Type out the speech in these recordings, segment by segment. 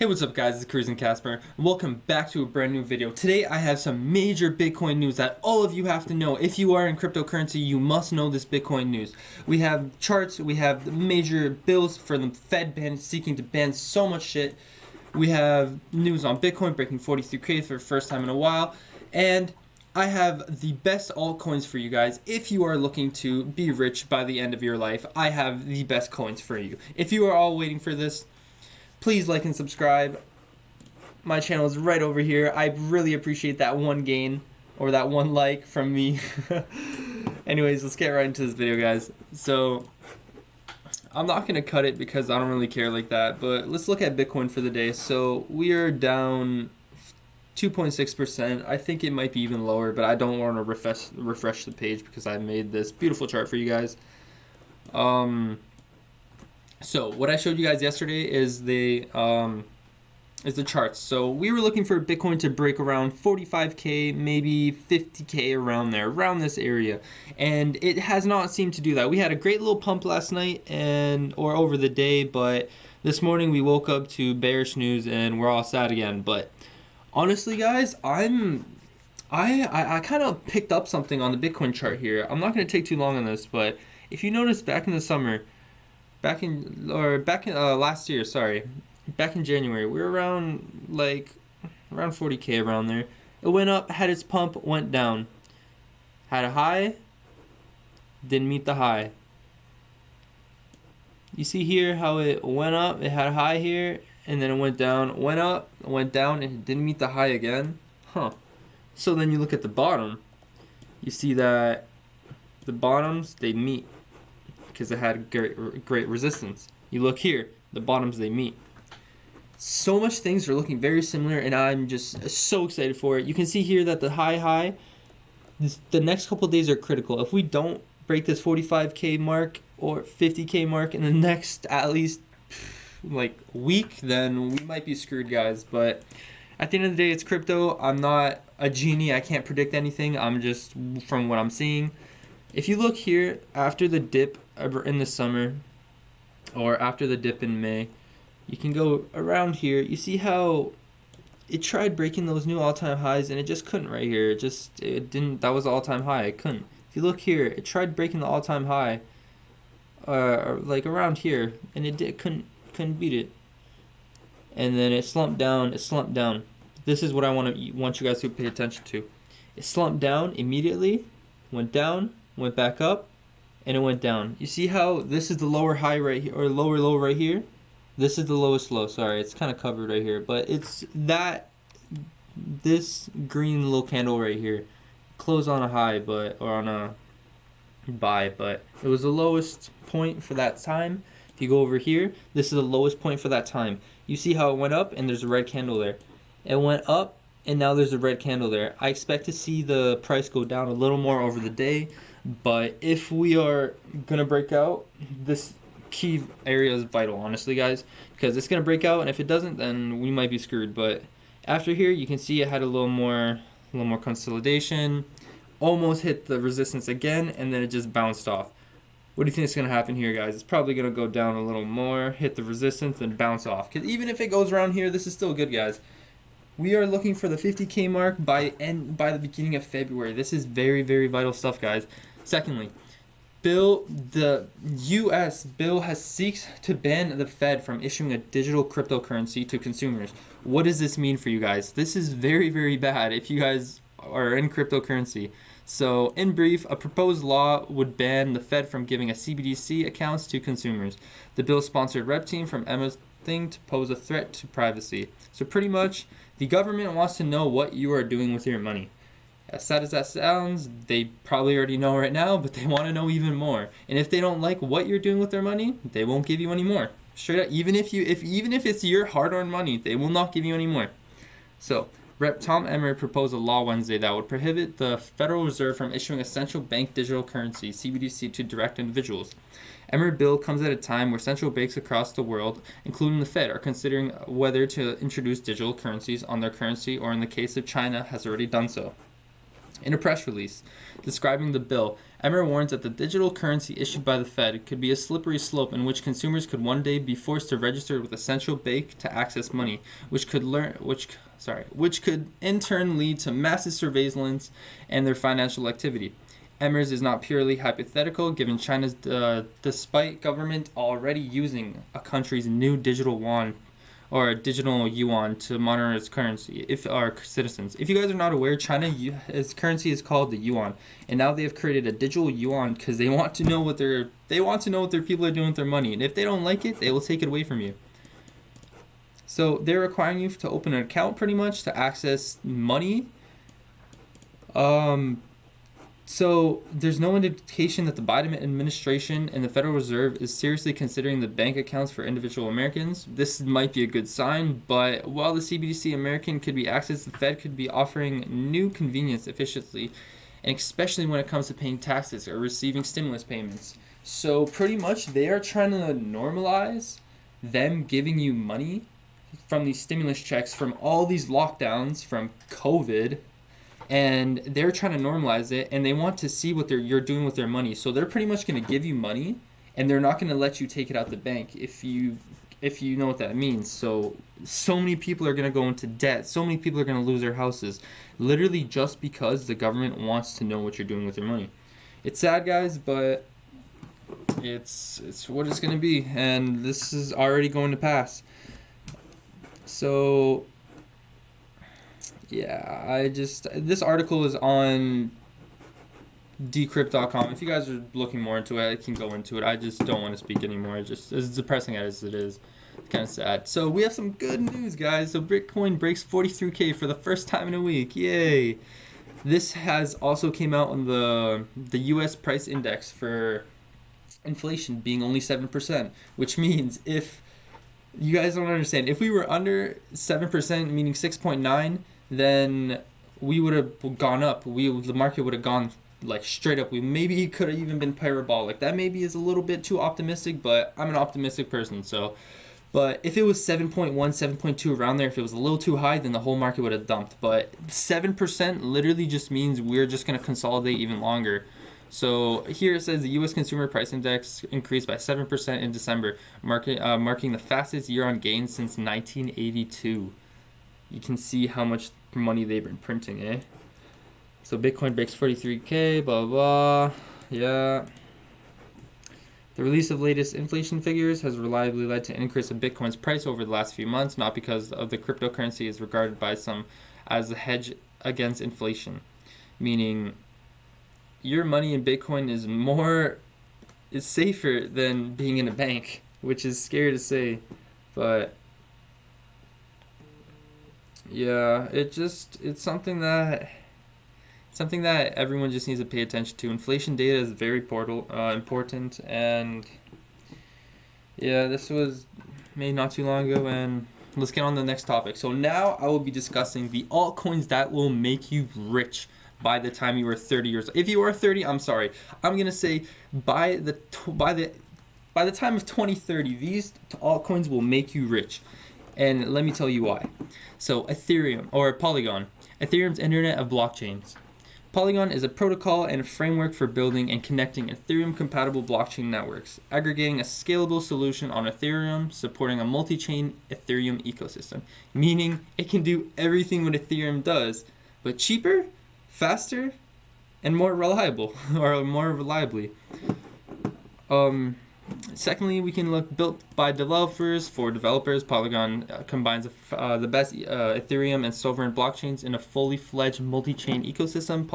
Hey, what's up guys, it's Cruising Casper, and welcome back to a brand new video. Today I have some major Bitcoin news that all of you have to know. If you are in cryptocurrency, you must know this Bitcoin news. We have charts, we have the major bills for the Fed seeking to ban so much shit. We have news on Bitcoin breaking 43K for the first time in a while, and I have the best altcoins for you guys. If you are looking to be rich by the end of your life, I have the best coins for you. If you are all waiting for this, please like and subscribe. My channel is right over here. I really appreciate that one gain or that one like from me. Anyways, let's get right into this video, guys. So I'm not going to cut it because I don't really care like that, but let's look at Bitcoin for the day. So we are down 2.6%. I think it might be even lower, but I don't want to refresh the page because I made this beautiful chart for you guys. So what I showed you guys yesterday is the charts. So we were looking for Bitcoin to break around 45K, maybe 50K, around there, around this area, and it has not seemed to do that. We had a great little pump last night or over the day, but this morning we woke up to bearish news and we're all sad again. But honestly, guys, I kind of picked up something on the Bitcoin chart here. I'm not going to take too long on this, but if you notice back in the summer, back in last year, sorry, back in January, we were around 40K, around there. It went up, had its pump, went down, had a high, didn't meet the high. You see here how it went up, it had a high here, and then it went down, went up, went down, and it didn't meet the high again. So then you look at the bottom, you see that the bottoms, they meet, because it had great resistance. You look here, the bottoms, they meet. So much things are looking very similar, and I'm just so excited for it. You can see here that the high, the next couple of days are critical. If we don't break this 45K mark or 50K mark in the next at least week, then we might be screwed, guys. But at the end of the day, it's crypto. I'm not a genie. I can't predict anything. I'm just from what I'm seeing. If you look here, after the dip in the summer, or after the dip in May, you can go around here. You see how it tried breaking those new all-time highs, and it just couldn't right here. It didn't. That was the all-time high. It couldn't. If you look here, it tried breaking the all-time high, around here, and it couldn't beat it. And then it slumped down. This is what I want you guys to pay attention to. It slumped down immediately, went down, went back up, and it went down. You see how this is the lower high right here, or lower low right here? This is the lowest low. Sorry, it's kind of covered right here, but it's this green little candle right here closed on a high, or on a buy, but it was the lowest point for that time. If you go over here, this is the lowest point for that time. You see how it went up, and there's a red candle there. It went up, and now there's a red candle there. I expect to see the price go down a little more over the day, but if we are gonna break out, this key area is vital, honestly, guys, because it's gonna break out, and if it doesn't, then we might be screwed. But after here, you can see it had a little more consolidation, almost hit the resistance again, and then it just bounced off. What do you think is gonna happen here, guys? It's probably gonna go down a little more, hit the resistance, and bounce off. Because even if it goes around here, this is still good, guys. We are looking for the 50K mark by the beginning of February. This is very, very vital stuff, guys. Secondly, the U.S. bill has seeks to ban the Fed from issuing a digital cryptocurrency to consumers. What does this mean for you guys? This is very, very bad if you guys are in cryptocurrency. So, in brief, a proposed law would ban the Fed from giving a CBDC accounts to consumers. The bill-sponsored rep team from Emma's thing to pose a threat to privacy. So pretty much, the government wants to know what you are doing with your money. As sad as that sounds, they probably already know right now, but they want to know even more. And if they don't like what you're doing with their money, they won't give you any more. Straight up, even if it's your hard-earned money, they will not give you any more. So, Rep. Tom Emmer proposed a law Wednesday that would prohibit the Federal Reserve from issuing a central bank digital currency, CBDC, to direct individuals. Emmer's bill comes at a time where central banks across the world, including the Fed, are considering whether to introduce digital currencies on their currency, or in the case of China, has already done so. In a press release describing the bill, Emmer warns that the digital currency issued by the Fed could be a slippery slope in which consumers could one day be forced to register with a central bank to access money, which could in turn lead to massive surveillance and their financial activity. Emmer's is not purely hypothetical, given China's despite government already using a country's new digital yuan or a digital yuan to monitor its currency. If our citizens, if you guys are not aware, its currency is called the yuan, and now they have created a digital yuan because they want to know what their people are doing with their money, and if they don't like it, they will take it away from you. So they're requiring you to open an account pretty much to access money. So there's no indication that the Biden administration and the Federal Reserve is seriously considering the bank accounts for individual Americans. This might be a good sign, but while the CBDC American could be accessed, the Fed could be offering new convenience efficiently, and especially when it comes to paying taxes or receiving stimulus payments. So pretty much they are trying to normalize them giving you money from these stimulus checks from all these lockdowns from COVID, and they're trying to normalize it, and they want to see what you're doing with their money. So they're pretty much going to give you money, and they're not going to let you take it out the bank if you know what that means. So many people are going to go into debt. So many people are going to lose their houses, literally just because the government wants to know what you're doing with your money. It's sad, guys, but it's what it's going to be, and this is already going to pass. So yeah, this article is on decrypt.com. If you guys are looking more into it, I can go into it. I just don't want to speak anymore. As depressing as it is, it's kind of sad. So we have some good news, guys. So Bitcoin breaks 43K for the first time in a week. Yay! This has also came out on the U.S. price index for inflation being only 7%, which means if you guys don't understand, if we were under 7%, meaning 6.9, then we would have gone up. The market would have gone like straight up. We maybe could have even been parabolic. That maybe is a little bit too optimistic, but I'm an optimistic person. So, but if it was 7.1, 7.2 around there, if it was a little too high, then the whole market would have dumped. But 7% literally just means we're just going to consolidate even longer. So here it says the U.S. Consumer Price Index increased by 7% in December, marking the fastest year-on gain since 1982. You can see how much money they've been printing, eh? So Bitcoin breaks 43K, blah, blah, yeah. The release of latest inflation figures has reliably led to an increase of Bitcoin's price over the last few months, not because of the cryptocurrency is regarded by some as a hedge against inflation, meaning your money in Bitcoin is safer than being in a bank, which is scary to say, but yeah, it's something that everyone just needs to pay attention to. Inflation data is very important, and yeah, this was made not too long ago, and let's get on to the next topic. So now I will be discussing the altcoins that will make you rich by the time you are 30 years old. If you are 30, I'm sorry. I'm going to say by the time of 2030, these altcoins will make you rich. And let me tell you why. So Ethereum, or Polygon. Ethereum's Internet of Blockchains. Polygon is a protocol and a framework for building and connecting Ethereum-compatible blockchain networks, aggregating a scalable solution on Ethereum, supporting a multi-chain Ethereum ecosystem, meaning it can do everything what Ethereum does, but cheaper, faster, and more reliable, or more reliably. Secondly, we can look built by developers for developers. Polygon combines the best Ethereum and sovereign blockchains in a fully fledged multi-chain ecosystem.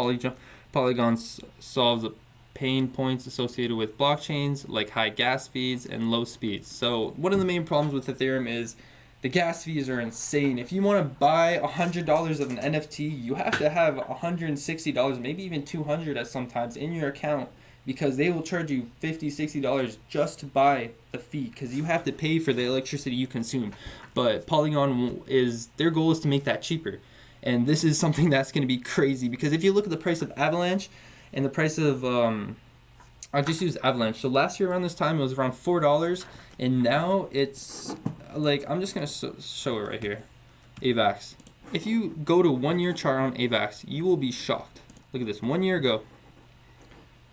Polygon solves the pain points associated with blockchains like high gas fees and low speeds. So one of the main problems with Ethereum is the gas fees are insane. If you want to buy $100 of an NFT, you have to have $160, maybe even $200 at sometimes in your account, because they will charge you $50, $60 just to buy the fee, because you have to pay for the electricity you consume. But Polygon their goal is to make that cheaper. And this is something that's going to be crazy, because if you look at the price of Avalanche and the price of, I'll just use Avalanche. So last year around this time, it was around $4, and now it's, like, I'm just going to show it right here. AVAX. If you go to 1 year chart on AVAX, you will be shocked. Look at this. 1 year ago.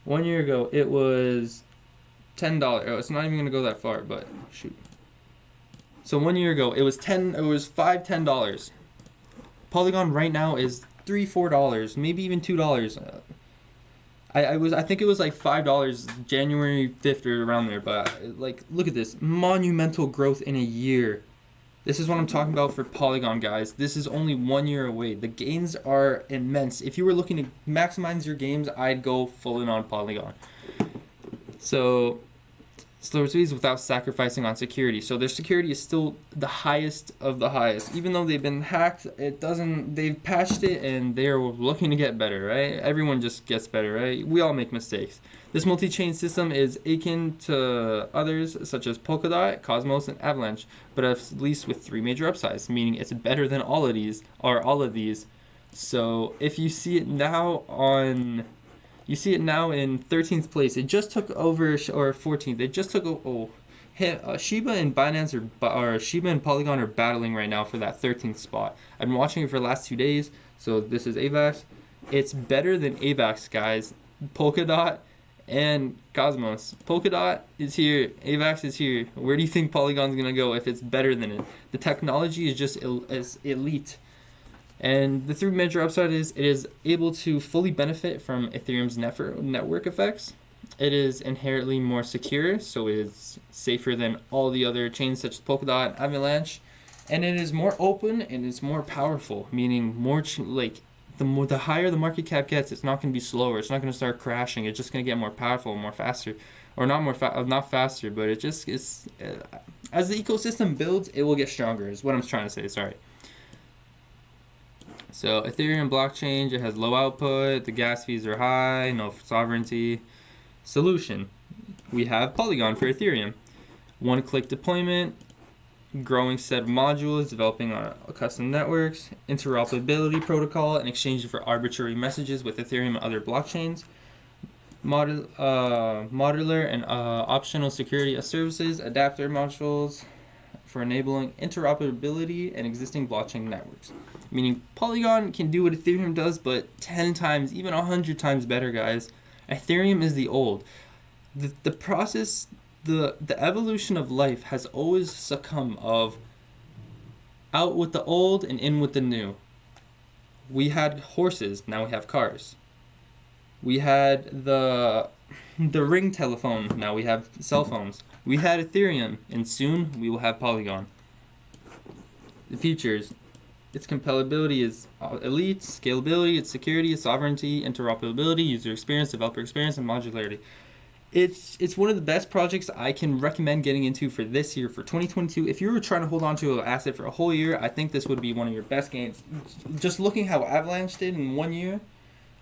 1 year ago, it was $10. Oh, it's not even gonna go that far, but shoot. So 1 year ago, it was $10. Polygon right now is $3-4, maybe even $2. I think it was like $5 January 5th or around there, but like look at this monumental growth in a year. This is what I'm talking about for Polygon, guys. This is only 1 year away. The gains are immense. If you were looking to maximize your gains, I'd go full in on Polygon. So slower speeds without sacrificing on security. So their security is still the highest of the highest. Even though they've been hacked, they've patched it and they're looking to get better, right? Everyone just gets better, right? We all make mistakes. This multi-chain system is akin to others such as Polkadot, Cosmos, and Avalanche, but at least with 3 major upsides, meaning it's better than all of these. So if you see it now in 13th place. It just took over, or 14th. It just took Shiba and Binance or Shiba and Polygon are battling right now for that 13th spot. I've been watching it for the last 2 days. So this is AVAX. It's better than AVAX, guys. Polkadot and Cosmos. Polkadot is here. AVAX is here. Where do you think Polygon's gonna go if it's better than it? The technology is just as elite. And the 3 major upside is it is able to fully benefit from Ethereum's network effects. It is inherently more secure, so it's safer than all the other chains such as Polkadot and Avalanche. And it is more open and it's more powerful, meaning the higher the market cap gets, it's not going to be slower. It's not going to start crashing. It's just going to get more powerful, more faster, or not faster, but it just is. As the ecosystem builds, it will get stronger. Is what I'm trying to say. Sorry. So Ethereum blockchain, it has low output, the gas fees are high, no sovereignty. Solution, we have Polygon for Ethereum. One-click deployment, growing set of modules, developing on custom networks, interoperability protocol, and exchange for arbitrary messages with Ethereum and other blockchains. Modular and optional security services, adapter modules for enabling interoperability and existing blockchain networks. Meaning Polygon can do what Ethereum does, but 10 times, even 100 times better, guys. Ethereum is the old. The process, the evolution of life has always succumbed of out with the old and in with the new. We had horses, now we have cars. We had the ring telephone, now we have cell phones. We had Ethereum, and soon we will have Polygon. The features. Its compatibility is elite, scalability, its security, its sovereignty, interoperability, user experience, developer experience, and modularity. It's one of the best projects I can recommend getting into for this year, for 2022. If you were trying to hold on to an asset for a whole year, I think this would be one of your best gains. Just looking how Avalanche did in 1 year,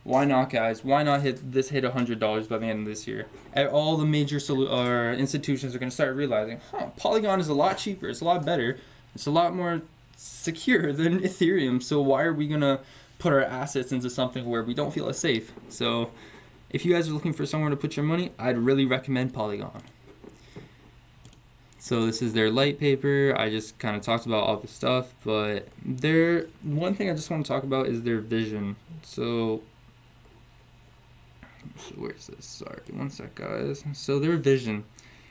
why not, guys? Why not hit $100 by the end of this year? All the major institutions are going to start realizing, Polygon is a lot cheaper, it's a lot better, it's a lot more secure than Ethereum, so why are we gonna put our assets into something where we don't feel as safe? So if you guys are looking for somewhere to put your money, I'd really recommend Polygon. So this is their light paper. I just kind of talked about all the stuff, but one thing I just want to talk about is their vision. So where's this? Sorry, one sec, guys. So their vision.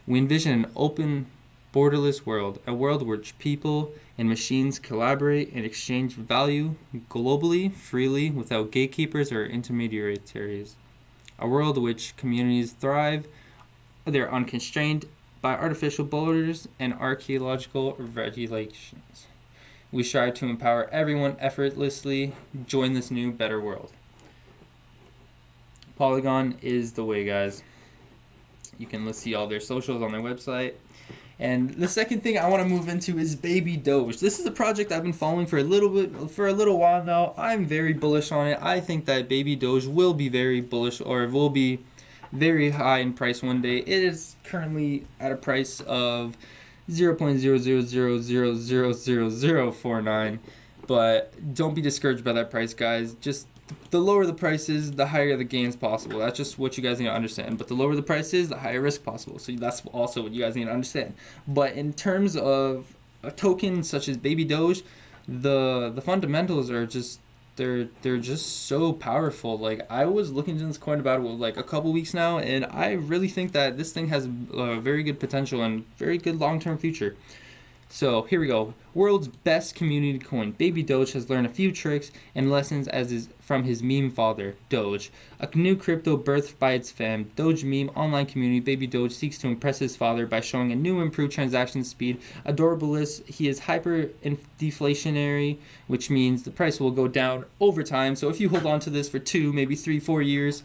We envision an open, borderless world, a world where people and machines collaborate and exchange value globally, freely, without gatekeepers or intermediaries. A world in which communities thrive, they're unconstrained by artificial borders and archaeological regulations. We strive to empower everyone effortlessly. Join this new, better world. Polygon is the way, guys. You can see all their socials on their website. And the second thing I want to move into is Baby Doge. This is a project I've been following for a little while now. I'm very bullish on it. I think that Baby Doge will be very bullish, or will be very high in price one day. It is currently at a price of 0.000000049, but don't be discouraged by that price, guys. Just the lower the price is, the higher the gains possible. That's just what you guys need to understand. But the lower the price is, the higher risk possible. So that's also what you guys need to understand. But in terms of a token such as Baby Doge, the fundamentals are just, they're just so powerful. Like, I was looking into this coin about like a couple weeks now, and I really think that this thing has very good potential and very good long-term future. So here we go. World's best community coin. Baby Doge has learned a few tricks and lessons as is from his meme father, Doge. A new crypto birthed by its fam, Doge meme online community. Baby Doge seeks to impress his father by showing a new improved transaction speed. Adorableness, he is hyper deflationary, which means the price will go down over time. So if you hold on to this for 2, maybe 3, 4 years,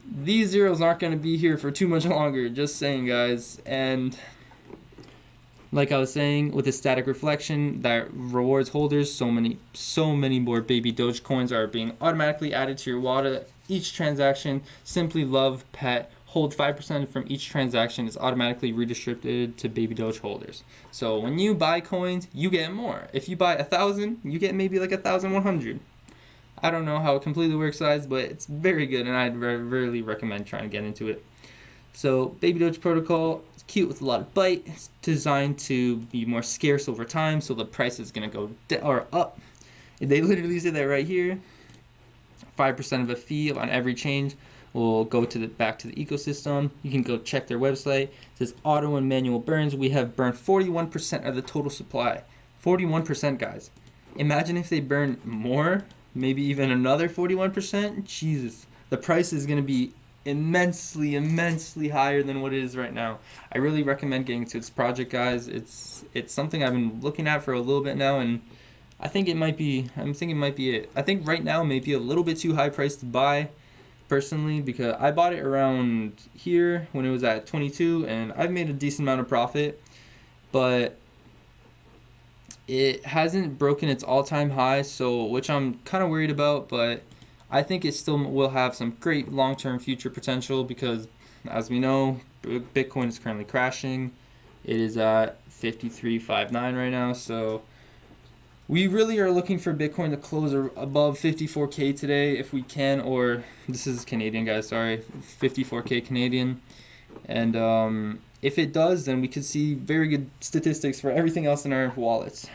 these zeros aren't going to be here for too much longer. Just saying, guys. And like I was saying, with the static reflection that rewards holders, so many more Baby Doge coins are being automatically added to your wallet. Each transaction, simply love, pet, hold 5% from each transaction is automatically redistributed to Baby Doge holders. So when you buy coins, you get more. If you buy 1,000, you get maybe like 1,100. I don't know how it completely works, guys, but it's very good, and I'd really recommend trying to get into it. So Baby Doge protocol, it's cute with a lot of bite. It's designed to be more scarce over time, so the price is gonna go up. They literally say that right here. 5% of a fee on every change will go to back to the ecosystem. You can go check their website. It says auto and manual burns. We have burned 41% of the total supply. 41%, guys. Imagine if they burn more, maybe even another 41%. Jesus, the price is gonna be immensely higher than what it is right now. I really recommend getting to this project, guys. It's something I've been looking at for a little bit now, and I think it might be it. I think right now may be a little bit too high priced to buy, personally, because I bought it around here when it was at 22, and I've made a decent amount of profit, but it hasn't broken its all-time high, so which I'm kind of worried about, but I think it still will have some great long-term future potential because, as we know, Bitcoin is currently crashing. It is at 53.59 right now, so we really are looking for Bitcoin to close above 54K today if we can, or this is Canadian, guys, sorry, 54K Canadian. And if it does, then we could see very good statistics for everything else in our wallets.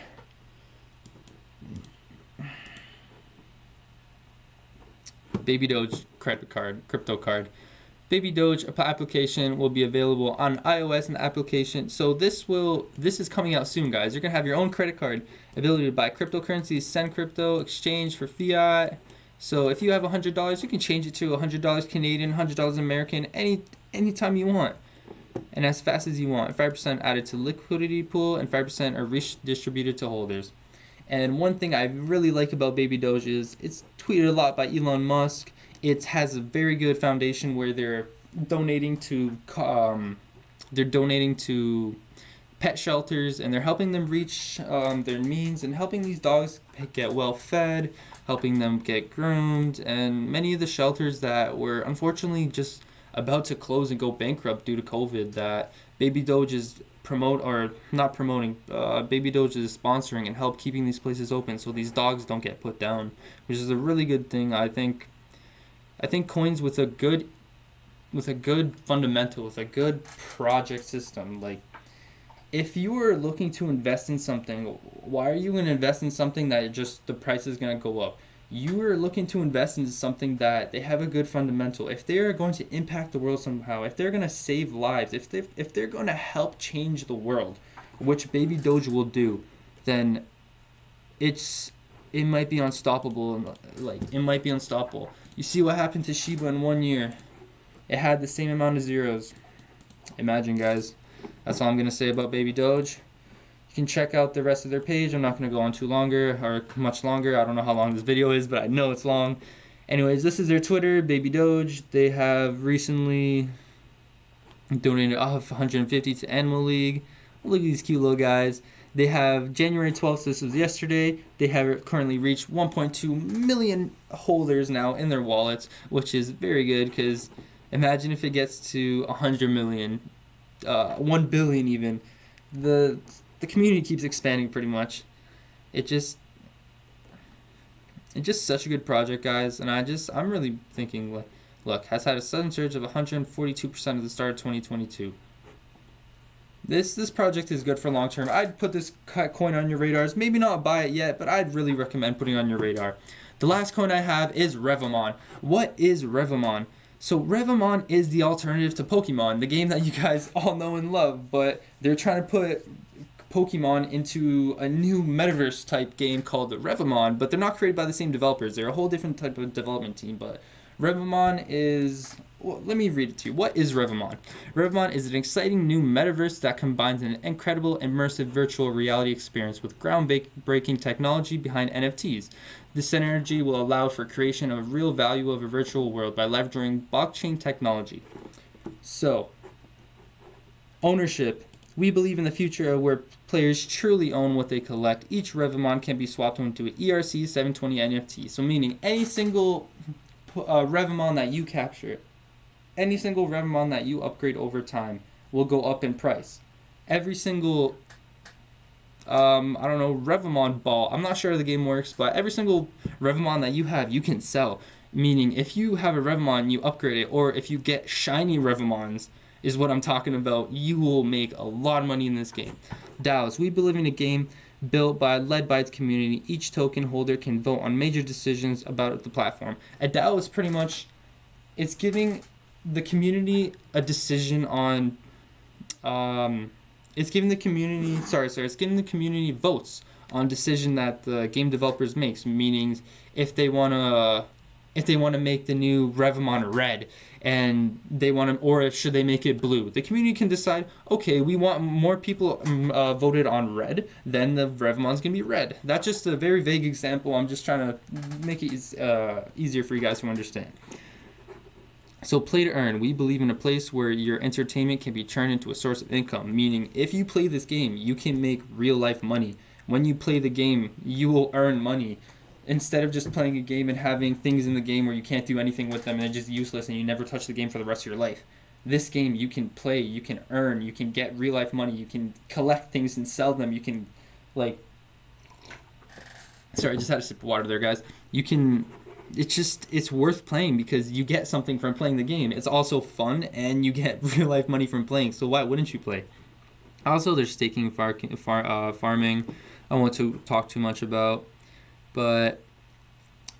Baby Doge crypto card. Baby Doge application will be available on iOS and the application. So this is coming out soon, guys. You're gonna have your own credit card, ability to buy cryptocurrencies, send crypto, exchange for fiat. So if you have $100, you can change it to $100 Canadian, $100 American, anytime you want, and as fast as you want. 5% added to liquidity pool, and 5% are redistributed to holders. And one thing I really like about Baby Doge is it's tweeted a lot by Elon Musk. It has a very good foundation where they're donating to pet shelters, and they're helping them reach their means and helping these dogs get well fed, helping them get groomed, and many of the shelters that were unfortunately just about to close and go bankrupt due to COVID, that Baby Doge is Baby Doge is sponsoring and help keeping these places open so these dogs don't get put down, which is a really good thing. I think coins with a good fundamental, with a good project system, like if you are looking to invest in something, why are you going to invest in something that just the price is going to go up? You are looking to invest into something that they have a good fundamental. If they are going to impact the world somehow, if they're going to save lives, if they're going to help change the world, which Baby Doge will do, then it might be unstoppable. It might be unstoppable. You see what happened to Shiba in 1 year. It had the same amount of zeros. Imagine, guys. That's all I'm going to say about Baby Doge. You can check out the rest of their page. I'm not going to go on much longer. I don't know how long this video is, but I know it's long. Anyways, this is their Twitter, Baby Doge. They have recently donated off 150 to Animal League. Look at these cute little guys. They have January 12th, so this was yesterday. They have currently reached 1.2 million holders now in their wallets, which is very good because imagine if it gets to 100 million, 1 billion even. The community keeps expanding pretty much. It's just such a good project, guys, and I'm really thinking, look, has had a sudden surge of 142% at the start of 2022. This project is good for long term. I'd put this coin on your radars. Maybe not buy it yet, but I'd really recommend putting it on your radar. The last coin I have is Revamon. What is Revamon? So Revamon is the alternative to Pokemon, the game that you guys all know and love, but they're trying to put Pokemon into a new metaverse type game called Revamon, but they're not created by the same developers. They're a whole different type of development team, but Revamon is... Well, let me read it to you. What is Revamon? Revamon is an exciting new metaverse that combines an incredible immersive virtual reality experience with groundbreaking technology behind NFTs. This synergy will allow for creation of real value of a virtual world by leveraging blockchain technology. So, ownership. We believe in the future where players truly own what they collect. Each Revamon can be swapped into an ERC 720 NFT. So meaning any single Revamon that you capture, any single Revamon that you upgrade over time will go up in price. Every single, Revamon ball, I'm not sure how the game works, but every single Revamon that you have, you can sell. Meaning, if you have a Revamon and you upgrade it, or if you get shiny Revamons, is what I'm talking about, you will make a lot of money in this game. DAOs, we believe in a game led by its community. Each token holder can vote on major decisions about the platform. A DAO is pretty much, it's giving the community a decision on it's giving the community votes on decision that the game developers makes, meaning if they want to make the new Revamon red and they want to, or should they make it blue, the community can decide, okay, we want more people voted on red, then the Revamon's gonna be red. That's just a very vague example. I'm just trying to make it easier for you guys to understand. So play to earn. We believe in a place where your entertainment can be turned into a source of income, meaning if you play this game, you can make real life money. When you play the game, you will earn money. Instead of just playing a game and having things in the game where you can't do anything with them and they're just useless and you never touch the game for the rest of your life. This game you can play, you can earn, you can get real life money, you can collect things and sell them, you can sorry, I just had a sip of water there, guys. It's worth playing because you get something from playing the game. It's also fun and you get real life money from playing, so why wouldn't you play? Also, there's staking, farming. I won't to talk too much about, but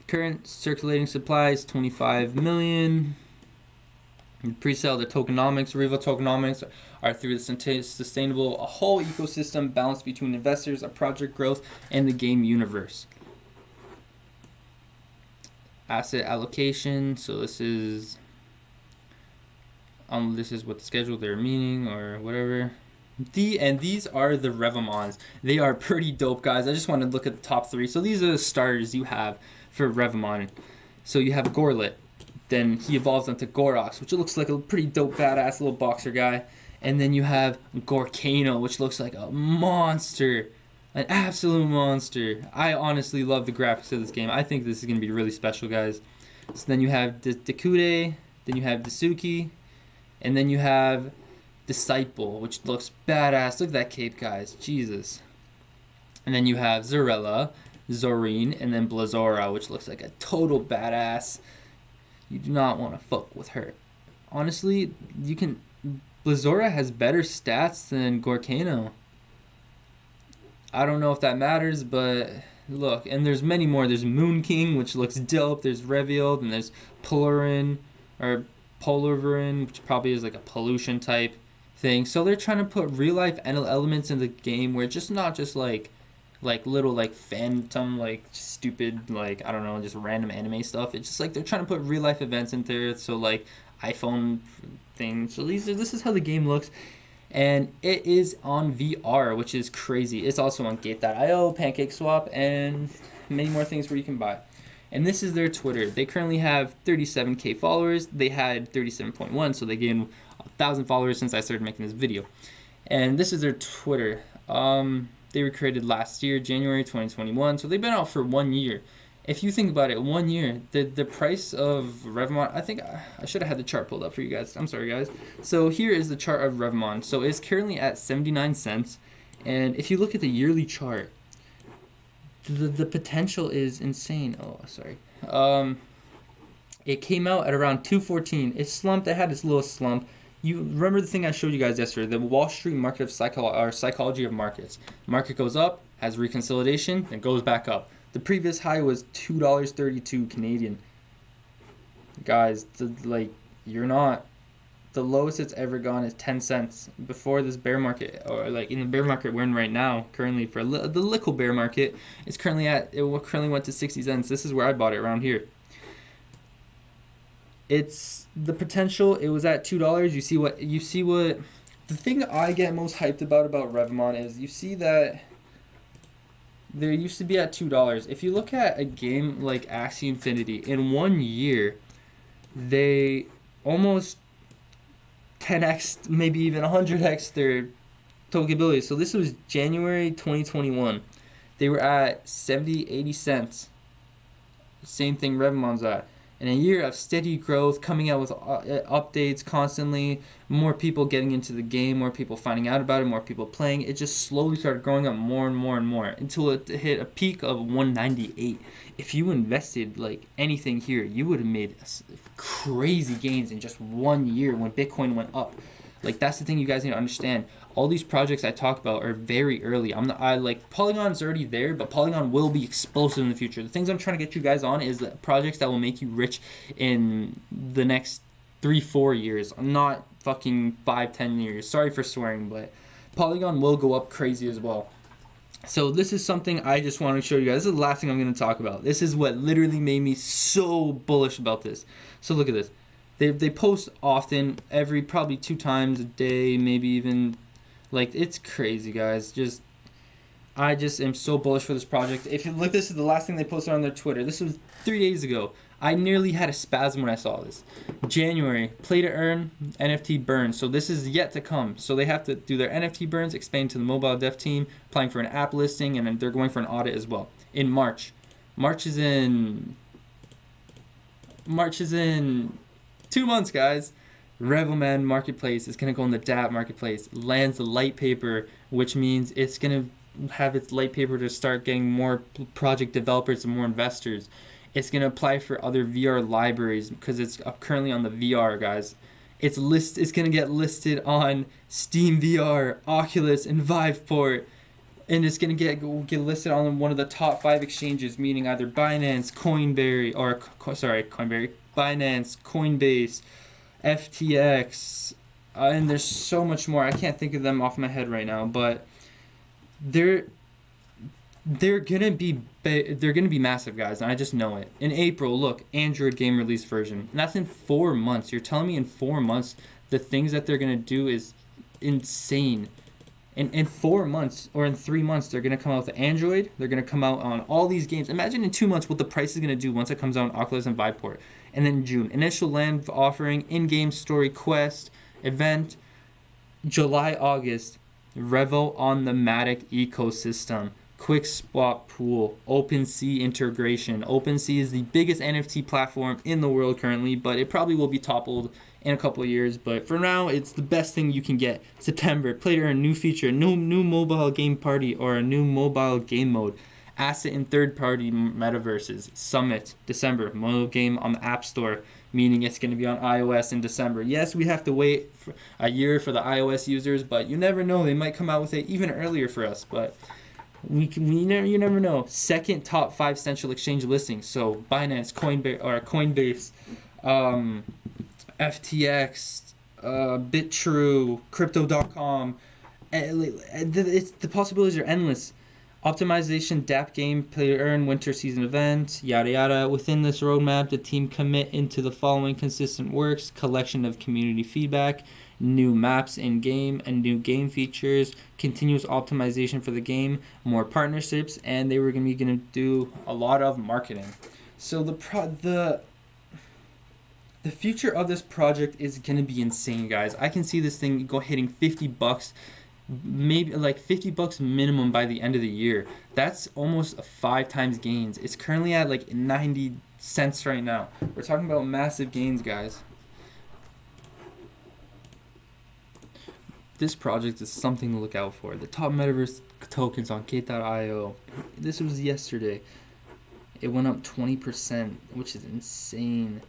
current circulating supply is 25 million. Pre-sale, the tokenomics, Riva tokenomics are through the sustainable, a whole ecosystem balance between investors, a project growth, and the game universe. Asset allocation, so this is what the schedule they're meaning or whatever. And these are the Revamons. They are pretty dope, guys. I just want to look at the top 3. So these are the starters you have for Revamon. So you have Gorlet, then he evolves into Gorox, which looks like a pretty dope badass little boxer guy. And then you have Gorkano, which looks like a monster. An absolute monster. I honestly love the graphics of this game. I think this is going to be really special, guys. So then you have Dekude, then you have Dasuki, and then you have Disciple, which looks badass. Look at that cape, guys. Jesus. And then you have Zorella, Zorine, and then Blazora, which looks like a total badass. You do not want to fuck with her. Honestly, Blazora has better stats than Gorkano. I don't know if that matters, but look, and there's many more. There's Moon King, which looks dope. There's Revealed, and there's Polarin, which probably is like a pollution type thing. So they're trying to put real life elements in the game where it's just not just like little like phantom, like stupid, like I don't know, just random anime stuff. It's just like they're trying to put real life events in there. So like iPhone things. So this is how the game looks. And it is on VR, which is crazy. It's also on Gate.io, PancakeSwap, and many more things where you can buy. And this is their Twitter. They currently have 37k followers. They had 37.1, so they gained 1,000 followers since I started making this video. And this is their Twitter. They were created last year, January 2021, so they've been out for 1 year. If you think about it, 1 year, the price of Revamon, I think I should have had the chart pulled up for you guys. I'm sorry, guys. So here is the chart of Revamon. So it's currently at 79 cents. And if you look at the yearly chart, the potential is insane. Oh, sorry. It came out at around 214. It slumped. It had this little slump. You remember the thing I showed you guys yesterday, the Wall Street market of psychology of markets. Market goes up, has reconsolidation, and goes back up. The previous high was $2.32 Canadian. Guys, you're not. The lowest it's ever gone is 10 cents before this bear market, or like in the bear market we're in right now. Currently, for the little bear market, it currently went to 60 cents. This is where I bought it, around here. It's the potential. It was at $2. You see what the thing I get most hyped about Revamon is you see that there used to be at $2. If you look at a game like Axie Infinity, in 1 year, they almost 10x, maybe even 100x their total capability. So this was January 2021. They were at 70, 80 cents. Same thing Revamon's at. In a year of steady growth, coming out with updates constantly, more people getting into the game, more people finding out about it, more people playing, it just slowly started growing up more and more and more until it hit a peak of 198. If you invested like anything here, you would have made crazy gains in just 1 year when Bitcoin went up. Like, that's the thing you guys need to understand. All these projects I talk about are very early. Polygon's already there, but Polygon will be explosive in the future. The things I'm trying to get you guys on is the projects that will make you rich in the next 3-4 years. Not fucking 5-10 years. Sorry for swearing, but Polygon will go up crazy as well. So this is something I just want to show you guys. This is the last thing I'm going to talk about. This is what literally made me so bullish about this. So look at this. They post often, probably 2 times a day, maybe even, like, it's crazy, guys. I just am so bullish for this project. If you look, this is the last thing they posted on their Twitter. This was 3 days ago. I nearly had a spasm when I saw this. January, play to earn, NFT burns. So this is yet to come. So they have to do their NFT burns, expand to the mobile dev team, applying for an app listing, and then they're going for an audit as well. In March. March is in 2 months, guys. Revelman Marketplace is going to go in the DApp Marketplace. Lands the light paper, which means it's going to have its light paper to start getting more project developers and more investors. It's going to apply for other VR libraries because it's currently on the VR, guys. It's going to get listed on Steam VR, Oculus, and Viveport. And it's going to get listed on one of the top 5 exchanges, meaning either Binance, Binance, Coinbase, FTX, and there's so much more. I can't think of them off my head right now, but they're gonna be massive, guys, and I just know it. In April, look, Android game release version, and that's in 4 months. You're telling me in 4 months the things that they're gonna do is insane. In 4 months or in 3 months, they're gonna come out with Android. They're gonna come out on all these games. Imagine in 2 months what the price is gonna do once it comes out on Oculus and Viveport. And then June, initial land offering, in-game story quest, event. July, August, Revel on the Matic ecosystem, quick swap pool, OpenSea integration. OpenSea is the biggest NFT platform in the world currently, but it probably will be toppled in a couple of years. But for now, it's the best thing you can get. September, play to earn, new feature, new mobile game party or a new mobile game mode. Asset in third-party metaverses. Summit, December. Mobile game on the App Store, meaning it's going to be on iOS in December. Yes, we have to wait for a year for the iOS users, but you never know. They might come out with it even earlier for us, but you never know. Second top 5 central exchange listings. So Binance, Coinbase, FTX, BitTrue, Crypto.com. The possibilities are endless. Optimization, DApp game, play to earn, winter season event, yada yada. Within this roadmap, the team commit into the following consistent works: collection of community feedback, new maps in game and new game features, continuous optimization for the game, more partnerships, and they were going to do a lot of marketing. So the future of this project is going to be insane, guys. I can see this thing hitting $50, maybe like $50 minimum by the end of the year. That's almost 5 times gains. It's currently at like 90 cents right now. We're talking about massive gains, guys. This project is something to look out for. The top metaverse tokens on Gate.io. This was yesterday. It went up 20%, which is insane.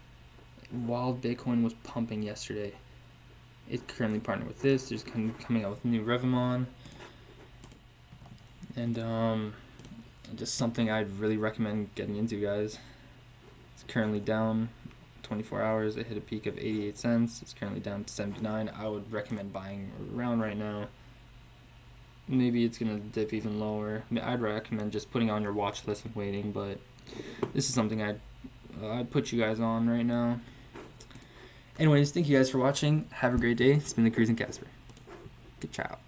While Bitcoin was pumping yesterday. It's currently partnered with this. There's coming out with new Revamon. And just something I'd really recommend getting into, guys. It's currently down 24 hours. It hit a peak of 88 cents. It's currently down to 79. I would recommend buying around right now. Maybe it's going to dip even lower. I'd recommend just putting on your watch list and waiting, but this is something I'd put you guys on right now. Anyways, thank you guys for watching. Have a great day. It's been the Cruising Casper. Good job.